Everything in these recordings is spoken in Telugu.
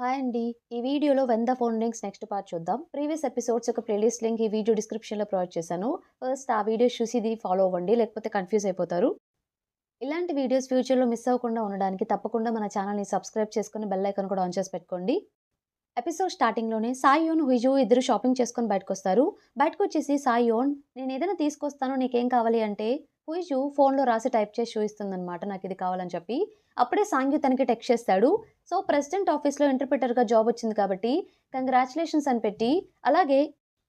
హాయ్ అండి. ఈ వీడియోలో 'when the phone rings' next part చూద్దాం. ప్రీవియస్ ఎపిసోడ్స్ యొక్క ప్లేలిస్ట్ లింక్ ఈ వీడియో డిస్క్రిప్షన్‌లో ప్రొవైడ్ చేశాను. ఫస్ట్ ఆ వీడియోస్ చూసి ఇది ఫాలో అవ్వండి. లేకపోతే కన్‌ఫ్యూజ్ అయిపోతారు. ఇలాంటి వీడియోస్ ఫ్యూచర్‌లో మిస్ అవ్వకుండా ఉండడానికి తప్పకుండా మన ఛానల్‌ని సబ్స్క్రైబ్ చేసుకొని బెల్ ఐకాన్ కూడా ఆన్ చేసి పెట్టుకోండి. ఎపిసోడ్ స్టార్టింగ్‌లోనే సాయియోన్, హుయిజు ఇద్దరు షాపింగ్ చేసుకొని బయటకొస్తారు. బయటకొచ్చేసి సాయియోన్ నేనేదైనా తీసుకొస్తాను నీకేం కావాలి అంటే, హుయిజు ఫోన్‌లో రాసి టైప్ చేసి చూయిస్తుందనమాట నాకిది కావాలని చెప్పి. అప్పుడే సాంగ్యు తనకి టెక్స్ట్ చేస్తాడు. సో, ప్రెసిడెంట్ ఆఫీస్‌లో ఇంటర్‌ప్రిటర్‌గా జాబ్ వచ్చింది కాబట్టి కంగ్రాచ్యులేషన్స్ అని పెట్టి, అలాగే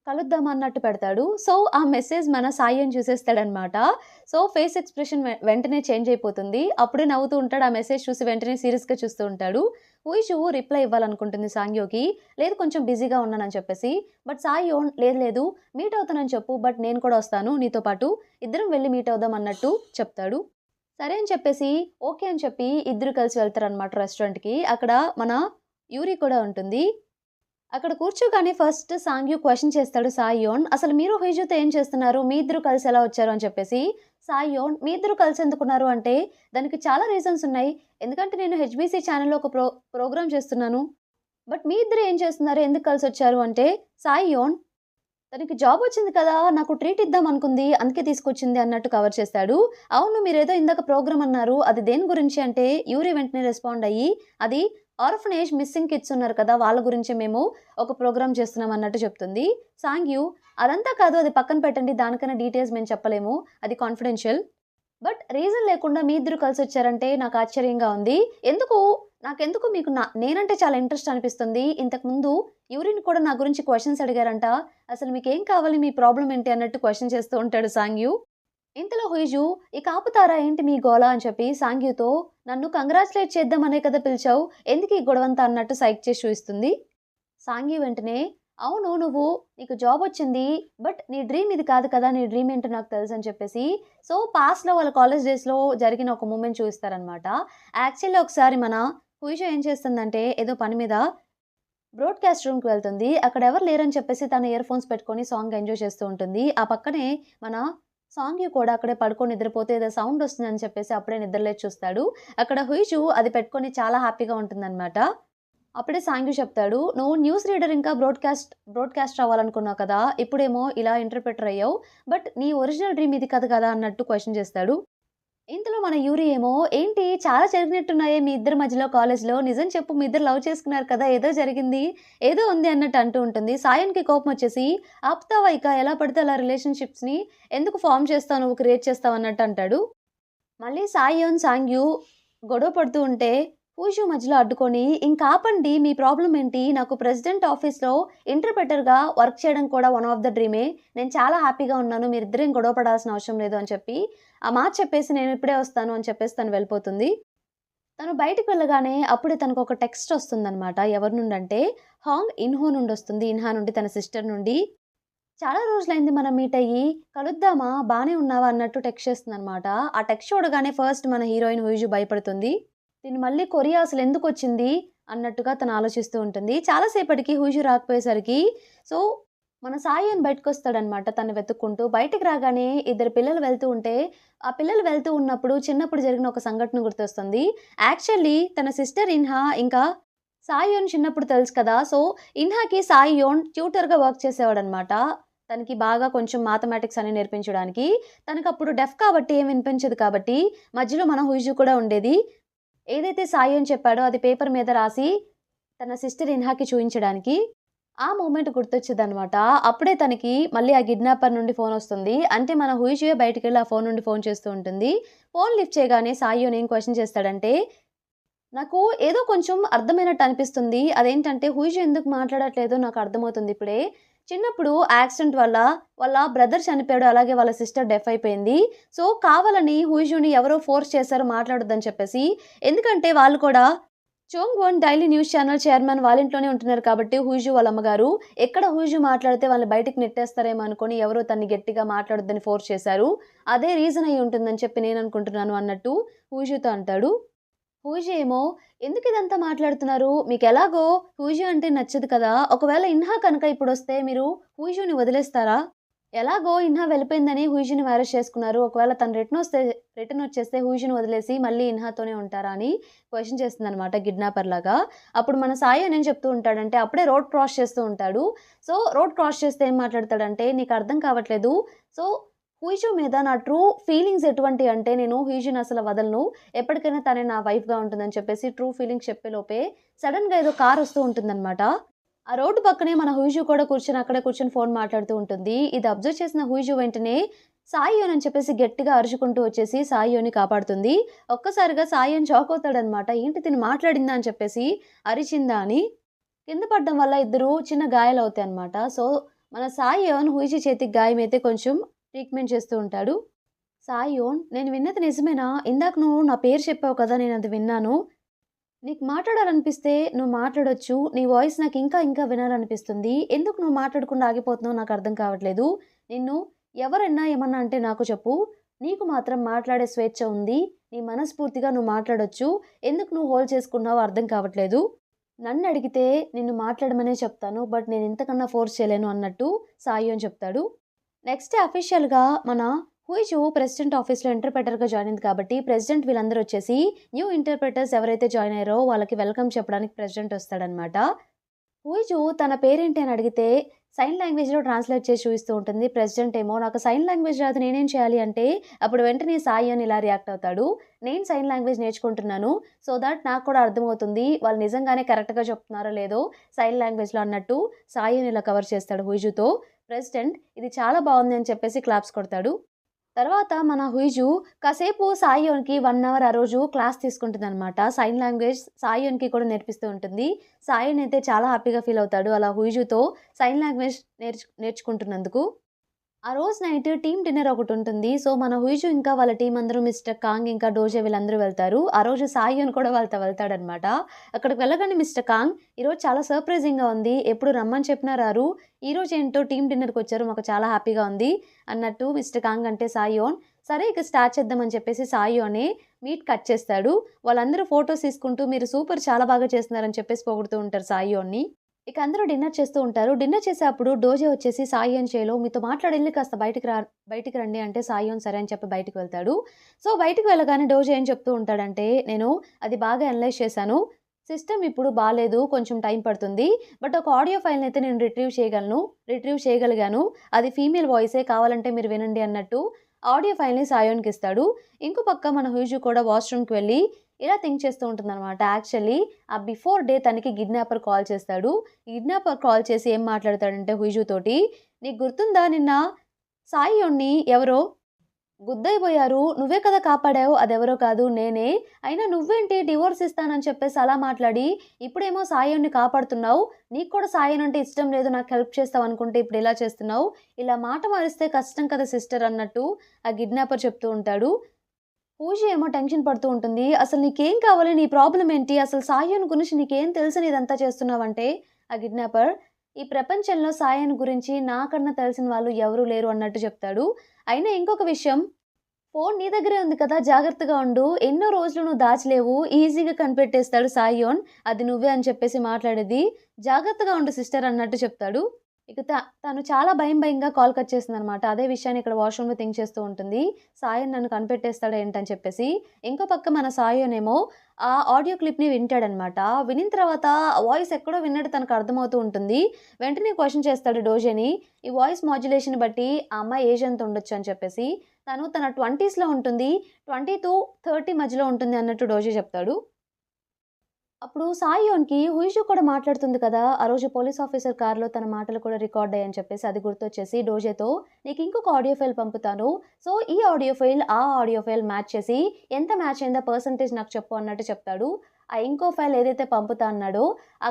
కలుద్దాం అన్నట్టు పెడతాడు. సో, ఆ మెసేజ్ మన సాయియోన్ చూసేస్తాడనమాట. సో, ఫేస్ ఎక్స్‌ప్రెషన్ వెంటనే చేంజ్ అయిపోతుంది. అప్పుడే నవ్వుతూ ఉంటాడు. ఆ మెసేజ్ చూసి వెంటనే సీరియస్‌గా చూస్తూ ఉంటాడు. హుయిషు రిప్లై ఇవ్వాలనుకుంటుంది సాంగ్యోకి. లేదు కొంచెం బిజీగా ఉన్నానని చెప్పేసి. బట్ సాయియోన్ లేదు లేదు మీట్ అవుతానని చెప్పు. బట్ నేను కూడా వస్తాను నీతో పాటు. ఇద్దరం వెళ్లి మీట్ అవుదాం అన్నట్టు చెప్తాడు. సరే అని చెప్పేసి ఓకే అని చెప్పి ఇద్దరు కలిసి వెళ్తారనమాట రెస్టారెంట్‌కి. అక్కడ మన యూరి కూడా ఉంటుంది. అక్కడ కూర్చోగానే ఫస్ట్ సాంగ్యు క్వెషన్ చేస్తాడు సాయియోన్. అసలు మీరు హుయిజుతో ఏం చేస్తున్నారు? మీ ఇద్దరు కలిసి ఎలా వచ్చారు అని చెప్పేసి. సాయియోన్ మీ ఇద్దరు కలిసి ఎందుకున్నారు అంటే, దానికి చాలా రీజన్స్ ఉన్నాయి. ఎందుకంటే నేను హెచ్‌బీసీ ఛానెల్‌లో ఒక ప్రోగ్రామ్ చేస్తున్నాను. బట్ మీ ఇద్దరు ఏం చేస్తున్నారు? ఎందుకు కలిసొచ్చారు అంటే, సాయియోన్ తనకి జాబ్ వచ్చింది కదా! నాకు ట్రీట్ ఇద్దాం అనుకుంది. అందుకే తీసుకొచ్చింది అన్నట్టు కవర్ చేస్తాడు. అవును మీరేదో ఇందాక ప్రోగ్రామ్ అన్నారు. అది దేని గురించి అంటే యూరి వెంటనే రెస్పాండ్ అయ్యి, అది ఆర్ఫనేజ్ మిస్సింగ్ కిడ్స్ ఉన్నారు కదా! వాళ్ళ గురించి మేము ఒక ప్రోగ్రామ్ చేస్తున్నాం అన్నట్టు చెప్తుంది. సాంగ్యూ అదంతా కాదు అది పక్కన పెట్టండి. దానికన్నా డీటెయిల్స్ మేము చెప్పలేము. అది కాన్ఫిడెన్షియల్. బట్ రీజన్ లేకుండా మీ ఇద్దరు కలిసొచ్చారంటే నాకు ఆశ్చర్యంగా ఉంది. ఎందుకు నాకెందుకు మీకు నేనంటే చాలా ఇంట్రెస్ట్ అనిపిస్తుంది. ఇంతకుముందు యూరిన్ కూడా నా గురించి క్వెషన్స్ అడిగారంట. అసలు మీకేం కావాలి? మీ ప్రాబ్లమ్ ఏంటి? అన్నట్టు క్వెషన్ చేస్తూ ఉంటాడు సాంగ్యూ. ఇంతలో హుయిజు ఇక ఆపుతారా ఏంటి మీ గోల అని చెప్పి సాంగ్యూతో నన్ను కంగ్రాచ్యులేట్ చేద్దామనే కదా పిలిచావు. ఎందుకు ఈ గొడవంతా అన్నట్టు సైక్ చేసి చూయిస్తుంది. సాంఘి వెంటనే, "అవును నువ్వు నీకు జాబొచ్చింది. బట్ నీ డ్రీమ్ ఇది కాదు కదా! నీ డ్రీమ్ ఏంటో నాకు తెలుసని" చెప్పేసి సో, పాస్ట్‌లో వాళ్ళ కాలేజ్ డేస్‌లో జరిగిన ఒక మూమెంట్ చూయిస్తారనమాట. యాక్చువల్లీ ఒకసారి మన హుయిషు ఏం చేస్తుందంటే, ఏదో పని మీద బ్రాడ్‌కాస్ట్ రూమ్‌కి వెళ్తుంది. అక్కడ ఎవరు లేరని చెప్పేసి తను ఇయర్ ఫోన్స్ పెట్టుకొని సాంగ్ ఎంజాయ్ చేస్తూ ఉంటుంది. ఆ పక్కనే మన సాంగ్‌యు కూడా అక్కడే పడుకొని నిద్రపోతే ఏదో సౌండ్ వస్తుందని చెప్పేసి అప్పుడే నిద్రలేచి చూస్తాడు. అక్కడ హుయిషు అది పెట్టుకొని చాలా హ్యాపీగా ఉంటుందనమాట. అప్పుడే సాంగ్యు చెప్తాడు. "నువ్వు న్యూస్ రీడర్ ఇంకా బ్రాడ్‌కాస్టర్ అవ్వాలనుకున్నావు కదా! ఇప్పుడేమో ఇలా ఇంటర్‌ప్రిటర్ అయ్యావు. బట్ నీ ఒరిజినల్ డ్రీమ్ ఇది కాదు కదా!" అన్నట్టు క్వెషన్ చేస్తాడు. ఇంతలో మన యూరి ఏమో, "ఏంటి చాలా జరిగినట్టున్నాయే మీ ఇద్దరి మధ్యలో కాలేజ్‌లో. నిజం చెప్పు మీ ఇద్దరు లవ్ చేసుకున్నారు కదా! ఏదో జరిగింది. ఏదో ఉంది" అన్నట్టు అంటూ ఉంటుంది. సాయన్‌కి కోపమొచ్చేసి, "ఆపుతావా ఇక ఎలా పడితే అలా రిలేషన్‌షిప్స్‌ని ఎందుకు ఫార్మ్ చేస్తావు నువ్వు క్రియేట్ చేస్తావు" అన్నట్టు అంటాడు. మళ్ళీ సాయియోన్, సాంగ్యు గొడవ పడుతూ ఉంటే, హుషు మధ్యలో అడ్డుకొని, "ఇంకాపండి మీ ప్రాబ్లమ్ ఏంటి? నాకు ప్రెసిడెంట్ ఆఫీస్‌లో ఇంటర్‌ప్రెటర్‌గా వర్క్ చేయడం కూడా వన్ ఆఫ్ ద డ్రీమే. నేను చాలా హ్యాపీగా ఉన్నాను. మీరిద్దరేం గొడవ పడాల్సిన అవసరం లేదు" అని చెప్పి, ఆ మాట చెప్పేసి నేను ఇప్పుడే వస్తాను అని చెప్పేసి తను వెళ్ళిపోతుంది. తను బయటికి వెళ్ళగానే అప్పుడే తనకొక టెక్స్ట్ వస్తుందనమాట. ఎవరి నుండంటే, హాంగ్ ఇన్‌హో నుండొస్తుంది. ఇన్హా నుండి తన సిస్టర్ నుండి. చాలా రోజులైంది మనం మీట్ అయ్యి. కలుద్దామా? బానే ఉన్నావా? అన్నట్టు టెక్స్ట్ చేస్తుందనమాట. ఆ టెక్స్ట్ చూడగానే ఫస్ట్ మన హీరోయిన్ హుయిజు భయపడుతుంది. తిను మళ్ళీ కొరియా అసలెందుకొచ్చింది? అన్నట్టుగా తను ఆలోచిస్తూ ఉంటుంది. చాలా సేపటికి హుయిజు రాకపోయేసరికి సో, మన సాయన్ బయటకొస్తాడనమాట తను వెతుక్కుంటూ. బయటికి రాగానే ఇద్దరు పిల్లలు వెళ్తూ ఉంటే, ఆ పిల్లలు వెళ్తూ ఉన్నప్పుడు చిన్నప్పుడు జరిగిన ఒక సంఘటన గుర్తొస్తుంది. యాక్చువల్లీ తన సిస్టర్ ఇన్హా ఇంకా సాయియోన్ చిన్నప్పుడు తెలుసు కదా! సో, ఇన్హాకి సాయియోన్ ట్యూటర్‌గా వర్క్ చేసేవాడనమాట. తనకి బాగా కొంచెం మ్యాథమెటిక్స్ అని నేర్పించడానికి. తనకప్పుడు డెఫ్ కాబట్టి ఏం వినిపించదు కాబట్టి, మధ్యలో మన హుయిజు కూడా ఉండేది. ఏదైతే సాయియోన్ చెప్పాడో అది పేపర్ మీద రాసి, తన సిస్టర్ ఇన్హాకి చూయించడానికి. ఆ మూమెంట్ గుర్తొచ్చిద్దనమాట. అప్పుడే తనకి మళ్ళీ ఆ కిడ్నాపర్ నుండి ఫోనొస్తుంది. అంటే మన హుయిజుయే బయటికెళ్ళి ఆ ఫోన్ నుండి ఫోన్ చేస్తూ ఉంటుంది. ఫోన్ లిఫ్ట్ చేయగానే సాయియోన్ ఏం క్వెషన్ చేస్తాడంటే నాకు ఏదో కొంచెం అర్థమైనట్టు అనిపిస్తుంది. అదేంటంటే హుయిజు ఎందుకు మాట్లాడట్లేదో నాకు అర్థమవుతుంది ఇప్పుడే. చిన్నప్పుడు యాక్సిడెంట్ వల్ల వాళ్ళ బ్రదర్ చనిపోయాడు. అలాగే వాళ్ళ సిస్టర్ డెఫ్ అయిపోయింది. సో, కావాలని హుయిజుని ఎవరో ఫోర్స్ చేశారు మాట్లాడొద్దని చెప్పేసి. ఎందుకంటే వాళ్ళు కూడా చోంగ్‌వన్ డైలీ న్యూస్ ఛానెల్ చైర్మన్ వాళ్ళ ఇంట్లోనే ఉంటున్నారు కాబట్టి హుయిజు వాళ్ళ అమ్మగారు ఎక్కడ హుయిజు మాట్లాడితే వాళ్ళని బయటికి నెట్టేస్తారేమో అనుకోని ఎవరో తనని గట్టిగా మాట్లాడొద్దని ఫోర్స్ చేశారు. అదే రీజన్ అయ్యి ఉంటుందని చెప్పి నేననుకుంటున్నాను అన్నట్టు హుయిజుతో అంటాడు. పూజ ఏమో ఎందుకిదంతా మాట్లాడుతున్నారు? మీకెలాగో పూజ అంటే నచ్చదు కదా! ఒకవేళ ఇన్హా కనుక ఇప్పుడొస్తే మీరు పూజని వదిలేస్తారా? ఎలాగో ఇన్హా వెళ్ళిపోయిందని హుయిషుని మ్యారేజ్ చేసుకున్నారు. ఒకవేళ తను రిటర్న్ వచ్చేస్తే హుయిషుని వదిలేసి మళ్ళీ ఇన్హాతోనే ఉంటారా అని క్వెషన్ చేస్తుందనమాట కిడ్నాపర్ లాగా. అప్పుడు మన సాయి ఏం చెప్తూ ఉంటాడంటే అప్పుడే రోడ్ క్రాస్ చేస్తూ ఉంటాడు. సో, రోడ్ క్రాస్ చేస్తే ఏం మాట్లాడతాడంటే, "నీకు అర్థం కావట్లేదు. సో, హుయిషు మీద నా ట్రూ ఫీలింగ్స్ ఎటువంటివి అంటే నేను హుయిషుని అసలు వదలను. ఎప్పటికైనా తనే నా వైఫ్‌గా ఉంటుందని" చెప్పేసి ట్రూ ఫీలింగ్స్ చెప్పేలోపే సడెన్‌గా ఏదో కార్ వస్తూ ఉంటుందనమాట. ఆ రోడ్డు పక్కనే మన హుయిజు కూడా అక్కడే కూర్చొని ఫోన్ మాట్లాడుతూ ఉంటుంది. ఇది అబ్జర్వ్ చేసిన హుయిజు వెంటనే సాయియోన్ అని చెప్పేసి గట్టిగా అరుచుకుంటూ వచ్చేసి సాయియోని కాపాడుతుంది. ఒక్కసారిగా సాయియోన్ షాక్ అవుతాడనమాట. ఏంటి తిను మాట్లాడిందా అని చెప్పేసి, అరిచిందా అని. కింద పడడం వల్ల ఇద్దరు చిన్న గాయాలవుతాయన్నమాట. సో, మన సాయియోన్ హుయిజు చేతికి గాయమైతే కొంచెం ట్రీట్‌మెంట్ చేస్తూ ఉంటాడు. సాయియోన్, నేను విన్నది నిజమేనా? ఇందాక నువ్వు నా పేరు చెప్పావు కదా! నేనది విన్నాను. నీకు మాట్లాడాలనిపిస్తే నువ్వు మాట్లాడొచ్చు. నీ వాయిస్ నాకు ఇంకా ఇంకా వినాలనిపిస్తుంది. ఎందుకు నువ్వు మాట్లాడకుండా ఆగిపోతున్నావో నాకు అర్థం కావట్లేదు. నిన్ను ఎవరన్నా ఏమన్నా అంటే నాకు చెప్పు. నీకు మాత్రం మాట్లాడే స్వేచ్ఛ ఉంది. నీ మనస్ఫూర్తిగా నువ్వు మాట్లాడొచ్చు. ఎందుకు నువ్వు హోల్డ్ చేసుకున్నావో అర్థం కావట్లేదు. నన్నడిగితే నిన్ను మాట్లాడమనే చెప్తాను. బట్ నేను ఇంతకన్నా ఫోర్స్ చేయలేను అన్నట్టు సాయి అని చెప్తాడు. నెక్స్ట్ అఫీషియల్‌గా మన హుయిజు ప్రెసిడెంట్ ఆఫీస్‌లో ఇంటర్‌ప్రెటర్‌గా జాయిన్ అయింది కాబట్టి, ప్రెసిడెంట్ వీళ్ళందరూ వచ్చేసి న్యూ ఇంటర్‌ప్రెటర్స్ ఎవరైతే జాయిన్ అయ్యారో వాళ్ళకి వెల్కమ్ చెప్పడానికి ప్రెసిడెంట్ వస్తాడనమాట. హుయిజు తన పేరేంటి అని అడిగితే సైన్ లాంగ్వేజ్‌లో ట్రాన్స్‌లేట్ చేసి చూపిస్తూ ఉంటుంది. ప్రెసిడెంట్ ఏమో నాకు సైన్ లాంగ్వేజ్ రాదు నేనేం చేయాలి అంటే, అప్పుడు వెంటనే సాయి అని ఇలా రియాక్ట్ అవుతాడు. నేను సైన్ లాంగ్వేజ్ నేర్చుకుంటున్నాను. సో థట్ నాకు కూడా అర్థమవుతుంది. వాళ్ళు నిజంగానే కరెక్ట్‌గా చెప్తున్నారో లేదో సైన్ లాంగ్వేజ్‌లో అన్నట్టు సాయి అని ఇలా కవర్ చేస్తాడు హుయిజుతో. ప్రెసిడెంట్ ఇది చాలా బావుంది అని చెప్పేసి క్లాప్స్ కొడతాడు. తర్వాత మన హుయిజు కాసేపు సాయియోన్‌కి 1 అవర్ ఆ రోజు క్లాస్ తీసుకుంటుందనమాట. సైన్ లాంగ్వేజ్ సాయియోన్‌కి కూడా నేర్పిస్తూ ఉంటుంది. సాయియోన్ అయితే చాలా హ్యాపీగా ఫీల్ అవుతాడు. అలా హుయిజుతో సైన్ లాంగ్వేజ్ నేర్చుకుంటున్నందుకు. ఆ రోజు నైట్ టీమ్ డిన్నర్ ఒకటుంటుంది. సో, మన హుయిజు ఇంకా వాళ్ళ టీమ్ అందరూ మిస్టర్ కాంగ్ ఇంకా డోజే వీళ్ళందరూ వెళ్తారు. ఆ రోజు సాయియోన్ కూడా వాళ్ళతో వెళ్తాడనమాట. అక్కడికి వెళ్ళగానే మిస్టర్ కాంగ్ ఈరోజు చాలా సర్ప్రైజింగ్‌గా ఉంది. ఎప్పుడు రమ్మని చెప్పినా రారు. ఈరోజు ఏంటో టీమ్ డిన్నర్‌కొచ్చారు. మాకు చాలా హ్యాపీగా ఉంది అన్నట్టు మిస్టర్ కాంగ్ అంటే సాయియోన్. సరే ఇక స్టార్ట్ చేద్దాం అని చెప్పేసి సాయియోనే మీట్ కట్ చేస్తాడు. వాళ్ళందరూ ఫోటోస్ తీసుకుంటూ మీరు సూపర్ చాలా బాగా చేస్తున్నారని చెప్పేసి పొగుడుతూ ఉంటారు సాయియోన్‌ని. ఇక అందరూ డిన్నర్ చేస్తూ ఉంటారు. డిన్నర్ చేసేప్పుడు డోజే వచ్చేసి సాయియోన్ చేలో మీతో మాట్లాడెళ్ళి కాస్త బయటికి రండి అంటే సాయియోన్ సరే అని చెప్పి బయటికి వెళ్తాడు. సో, బయటికి వెళ్ళగానే డోజే ఏం చెప్తూ ఉంటాడంటే, నేను అది బాగా అనలైజ్ చేశాను. సిస్టమ్ ఇప్పుడు బాలేదు. కొంచెం టైం పడుతుంది. బట్ ఒక ఆడియో ఫైల్‌నైతే నేను రిట్రీవ్ చేయగలిగాను. అది ఫీమేల్ వాయిసే కావాలంటే మీరు వినండి అన్నట్టు ఆడియో ఫైల్‌ని సాయోన్‌కిస్తాడు. ఇంకో పక్క మన హుయిజు కూడా వాష్‌రూమ్‌కి వెళ్ళి ఇలా థింక్ చేస్తూ ఉంటుందనమాట. యాక్చువల్లీ ఆ బిఫోర్ డే తనకి కిడ్నాపర్ కాల్ చేస్తాడు. కిడ్నాపర్ కాల్ చేసి ఏం మాట్లాడతాడంటే హుయిజు తోటి, "నీకు గుర్తుందా నిన్న సాయియోన్ని ఎవరో గుద్దయిపోయారు. నువ్వే కదా కాపాడావు. అదెవరో కాదు నేనే. అయినా నువ్వేంటి డివోర్స్ ఇస్తానని చెప్పేసి అలా మాట్లాడి, ఇప్పుడేమో సాయోన్ని కాపాడుతున్నావు. నీకు కూడా సాయం అంటే ఇష్టం లేదు. నాకు హెల్ప్ చేస్తావనుకుంటే ఇప్పుడు ఇలా చేస్తున్నావు. ఇలా మాట మారిస్తే కష్టం కదా సిస్టర్" అన్నట్టు ఆ కిడ్నాపర్ చెప్తూ ఉంటాడు. పూజ ఏమో టెన్షన్ పడుతూ ఉంటుంది. "అసలు నీకేం కావాలి? నీ ప్రాబ్లమ్ ఏంటి? అసలు సాయోన్ గురించి నీకేం తెలుసని ఇదంతా చేస్తున్నావంటే" ఆ కిడ్నాపర్, "ఈ ప్రపంచంలో సాయోన్ గురించి నాకన్నా తెలిసిన వాళ్ళు ఎవరూ లేరు" అన్నట్టు చెప్తాడు. అయినా ఇంకొక విషయం, "ఫోను నీ దగ్గరే ఉంది కదా! జాగ్రత్తగా ఉండు. ఎన్నో రోజులు నువ్వు దాచలేవు. ఈజీగా కనిపెట్టేస్తాడు సాయియోన్. అది నువ్వే" అని చెప్పేసి మాట్లాడేది. "జాగ్రత్తగా ఉండు సిస్టర్" అన్నట్టు చెప్తాడు. ఇక తను చాలా భయంగా కాల్ కట్ చేసిందనమాట. అదే విషయాన్ని ఇక్కడ వాష్‌రూమ్‌లో థింక్ చేస్తూ ఉంటుంది. సాయన్ నన్ను కనిపెట్టేస్తాడా ఏంటని చెప్పేసి. ఇంకో పక్క మన సాయోనేమో ఆ ఆడియో క్లిప్‌ని వింటాడనమాట. వినిన తర్వాత వాయిస్ ఎక్కడో విన్నట్టు తనకు అర్థమవుతూ ఉంటుంది. వెంటనే క్వెషన్ చేస్తాడు డోజేని. ఈ వాయిస్ మాడ్యులేషన్ బట్టి ఆ అమ్మాయి ఏజ్ ఎంత ఉండొచ్చు అని చెప్పేసి. తను తన 20స్‌లో ఉంటుంది. 20-30 మధ్యలో ఉంటుంది అన్నట్టు డోజే చెప్తాడు. అప్పుడు సాయియోన్‌కి హుయిషు కూడా మాట్లాడుతుంది కదా! ఆ రోజు పోలీస్ ఆఫీసర్ కార్‌లో తన మాటలు కూడా రికార్డ్ అయ్యాయని చెప్పేసి అది గుర్తొచ్చేసి డోజేతో "నీకు ఇంకొక ఆడియో ఫైల్ పంపుతాను. సో, ఈ ఆడియో ఫైల్, ఆ ఆడియో ఫైల్ మ్యాచ్ చేసి ఎంత మ్యాచ్ అయిందో పర్సెంటేజ్ నాకు చెప్పు" అన్నట్టు చెప్తాడు. ఆ ఇంకో ఫైల్ ఏదైతే పంపుతా అన్నాడో ఆ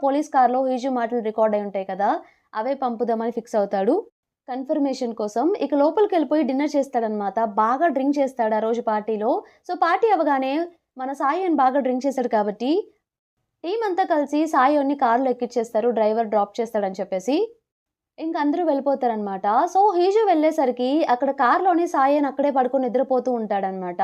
పోలీస్ కార్‌లో హుయిషు మాటలు రికార్డ్ అయ్యి ఉంటాయి కదా! అవే పంపుదామని ఫిక్స్ అవుతాడు. కన్ఫర్మేషన్ కోసం. ఇక లోపలికెళ్ళిపోయి డిన్నర్ చేస్తాడనమాట. బాగా డ్రింక్ చేస్తాడు ఆ రోజు పార్టీలో. సో, పార్టీ అవ్వగానే మన సాయియోన్ బాగా డ్రింక్ చేశాడు కాబట్టి టీమ్ అంతా కలిసి సాయోన్ని కార్‌లో ఎక్కిచ్చేస్తారు. డ్రైవర్ డ్రాప్ చేస్తాడని చెప్పేసి. ఇంక అందరూ వెళ్ళిపోతారనమాట. సో, హీజు వెళ్ళేసరికి అక్కడ కార్‌లోనే సాయన్ అక్కడే పడుకొని నిద్రపోతూ ఉంటాడనమాట.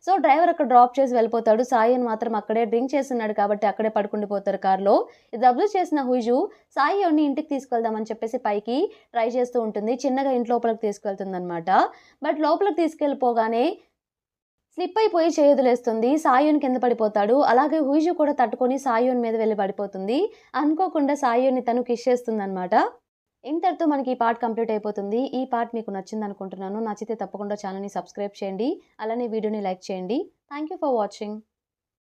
సో, డ్రైవర్ అక్కడ డ్రాప్ చేసి వెళ్ళిపోతాడు. సాయన్ మాత్రం అక్కడే డ్రింక్ చేసున్నాడు కాబట్టి అక్కడే పడుకుండిపోతారు కార్‌లో. ఇది అబ్జర్వ్ చేసిన హీజు సాయియోని ఇంటికి తీసుకెళ్దామని చెప్పేసి పైకి ట్రై చేస్తూ ఉంటుంది. చిన్నగా ఇంటి లోపలికి తీసుకెళ్తుందనమాట. బట్ లోపలికి తీసుకెళ్ళిపోగానే స్లిప్ అయిపోయి చేయొదిలేస్తుంది. సాయోన్ కింద పడిపోతాడు. అలాగే హీజు కూడా తట్టుకొని సాయోన్ మీద వెళ్లి పడిపోతుంది. అనుకోకుండా సాయోన్ని తను కిస్ చేస్తుందనమాట. ఇంతటితో మనకి ఈ పార్ట్ కంప్లీట్ అయిపోతుంది. ఈ పార్ట్ మీకు నచ్చిందనుకుంటున్నాను. నచ్చితే తప్పకుండా ఛానెల్‌ని సబ్స్క్రైబ్ చేయండి. అలానే వీడియోని లైక్ చేయండి. Thank you for watching.